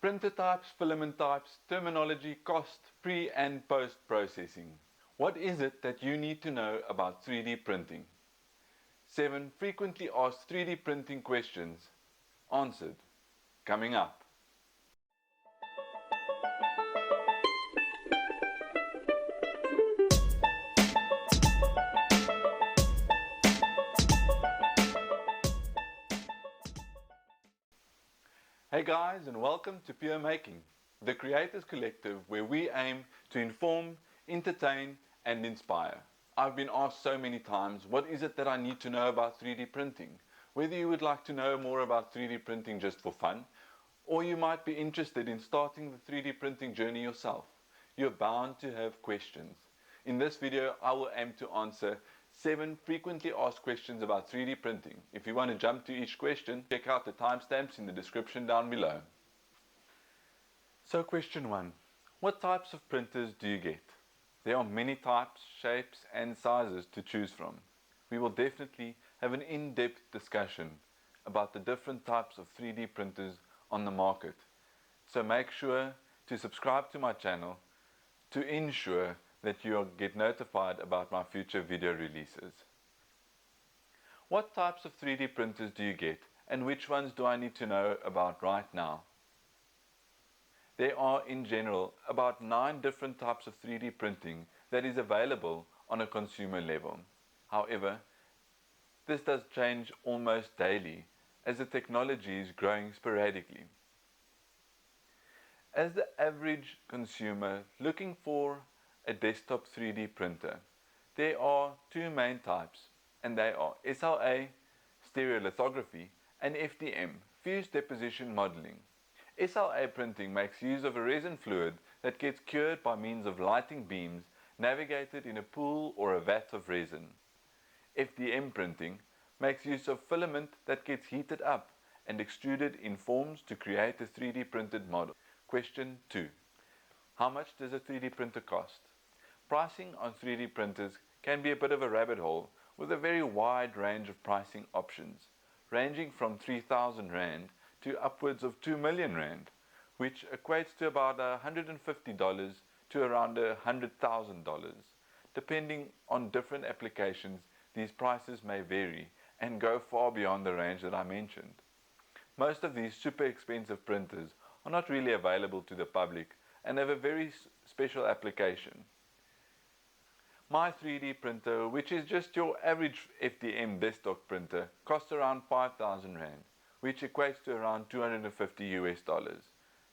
Printer types, filament types, terminology, cost, pre and post processing. What is it that you need to know about 3D printing? 7 frequently asked 3D printing questions answered. Coming up. Hey guys, and welcome to Pure Making, the Creators Collective where we aim to inform, entertain and inspire. I've been asked so many times, what is it that I need to know about 3D printing? Whether you would like to know more about 3D printing just for fun, or you might be interested in starting the 3D printing journey yourself, you're bound to have questions. In this video, I will aim to answer 7 frequently asked questions about 3D printing. If you want to jump to each question, check out the timestamps in the description down below. So question 1. What types of printers do you get? There are many types, shapes and sizes to choose from. We will definitely have an in-depth discussion about the different types of 3D printers on the market. So make sure to subscribe to my channel to ensure that you get notified about my future video releases. What types of 3D printers do you get, and which ones do I need to know about right now? There are in general about 9 different types of 3D printing that is available on a consumer level. However, this does change almost daily as the technology is growing sporadically. As the average consumer looking for a desktop 3D printer, there are 2 main types, and they are SLA, stereolithography, and FDM, fused deposition modeling. SLA printing makes use of a resin fluid that gets cured by means of lighting beams navigated in a pool or a vat of resin. FDM printing makes use of filament that gets heated up and extruded in forms to create a 3D printed model. Question 2. How much does a 3D printer cost? Pricing on 3D printers can be a bit of a rabbit hole with a very wide range of pricing options, ranging from 3,000 Rand to upwards of 2 million Rand, which equates to about $150 to around $100,000. Depending on different applications, these prices may vary and go far beyond the range that I mentioned. Most of these super expensive printers are not really available to the public and have a very special application. My 3D printer, which is just your average FDM desktop printer, costs around 5,000 Rand, which equates to around $250 US.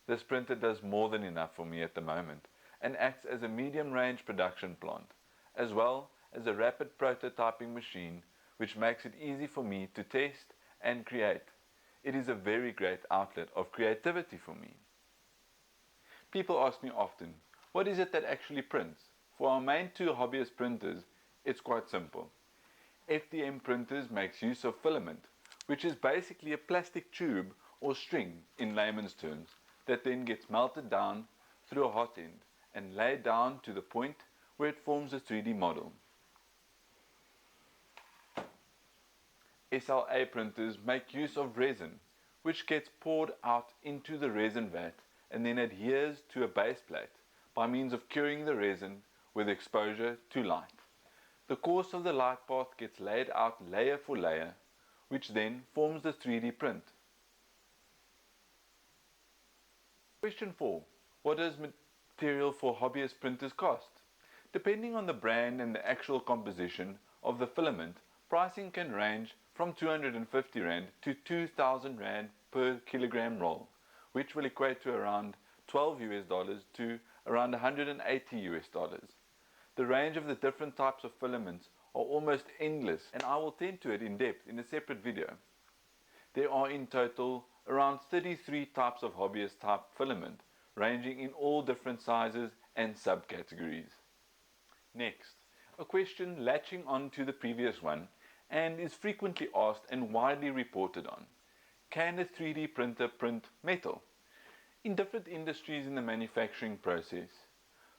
This printer does more than enough for me at the moment and acts as a medium range production plant, as well as a rapid prototyping machine which makes it easy for me to test and create. It is a very great outlet of creativity for me. People ask me often, what is it that actually prints? For our main 2 hobbyist printers, it's quite simple. FDM printers makes use of filament, which is basically a plastic tube or string in layman's terms, that then gets melted down through a hot end and laid down to the point where it forms a 3D model. SLA printers make use of resin, which gets poured out into the resin vat and then adheres to a base plate by means of curing the resin with exposure to light. The course of the light path gets laid out layer for layer, which then forms the 3D print. Question 4. What does material for hobbyist printers cost? Depending on the brand and the actual composition of the filament, pricing can range from 250 Rand to 2,000 Rand per kilogram roll, which will equate to around $12 US to around $180 US. The range of the different types of filaments are almost endless, and I will tend to it in depth in a separate video. There are in total around 33 types of hobbyist type filament, ranging in all different sizes and subcategories. Next, a question latching on to the previous one and is frequently asked and widely reported on. Can a 3D printer print metal? In different industries in the manufacturing process,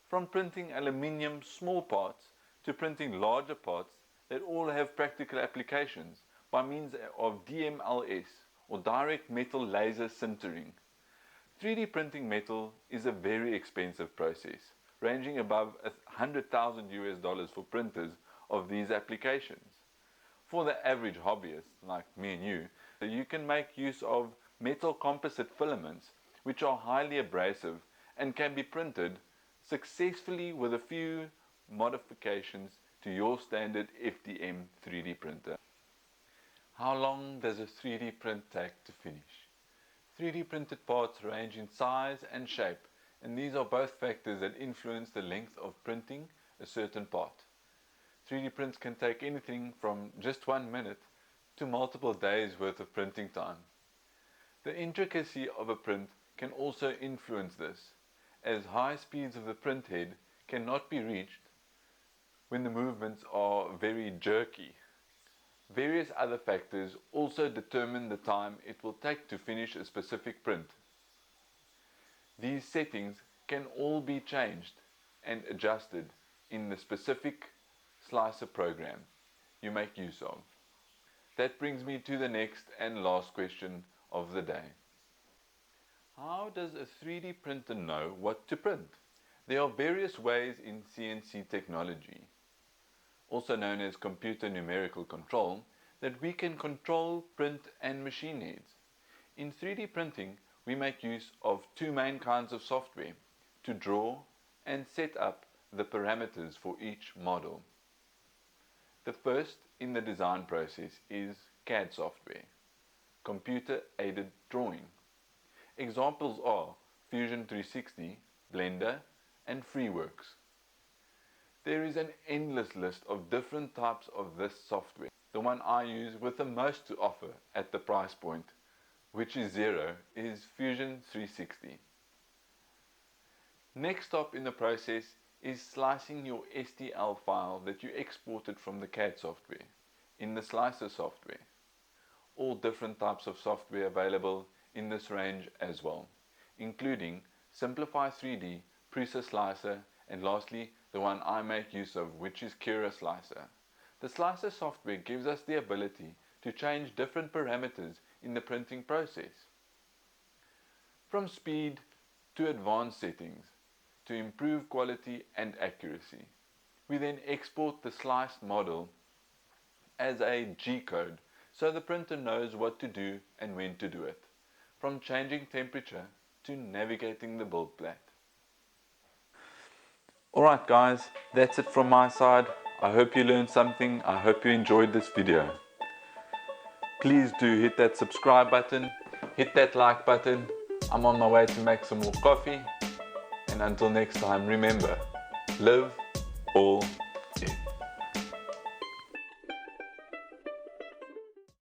from printing aluminium small parts to printing larger parts that all have practical applications by means of DMLS or direct metal laser sintering. 3D printing metal is a very expensive process, ranging above $100,000 for printers of these applications. For the average hobbyist, like me and you can make use of metal composite filaments, which are highly abrasive and can be printed successfully with a few modifications to your standard FDM 3D printer. How long does a 3D print take to finish? 3D printed parts range in size and shape, and these are both factors that influence the length of printing a certain part. 3D prints can take anything from just 1 minute to multiple days worth of printing time. The intricacy of a print can also influence this, as high speeds of the print head cannot be reached when the movements are very jerky. Various other factors also determine the time it will take to finish a specific print. These settings can all be changed and adjusted in the specific slicer program you make use of. That brings me to the next and last question of the day. How does a 3D printer know what to print? There are various ways in CNC technology, also known as computer numerical control, that we can control print and machine heads. In 3D printing, we make use of two main kinds of software to draw and set up the parameters for each model. The first in the design process is CAD software, computer aided drawing. Examples are Fusion 360, Blender, and Freeworks. There is an endless list of different types of this software. The one I use with the most to offer at the price point, which is zero, is Fusion 360. Next stop in the process is slicing your STL file that you exported from the CAD software in the slicer software. All different types of software available in this range as well, including Simplify 3D, Prusa Slicer, and lastly the one I make use of, which is Cura Slicer. The slicer software gives us the ability to change different parameters in the printing process, from speed to advanced settings, to improve quality and accuracy. We then export the sliced model as a G-code so the printer knows what to do and when to do it, from changing temperature to navigating the build plate. Alright guys, that's it from my side. I hope you learned something. I hope you enjoyed this video. Please do hit that subscribe button, hit that like button. I'm on my way to make some more coffee. And until next time, remember, live all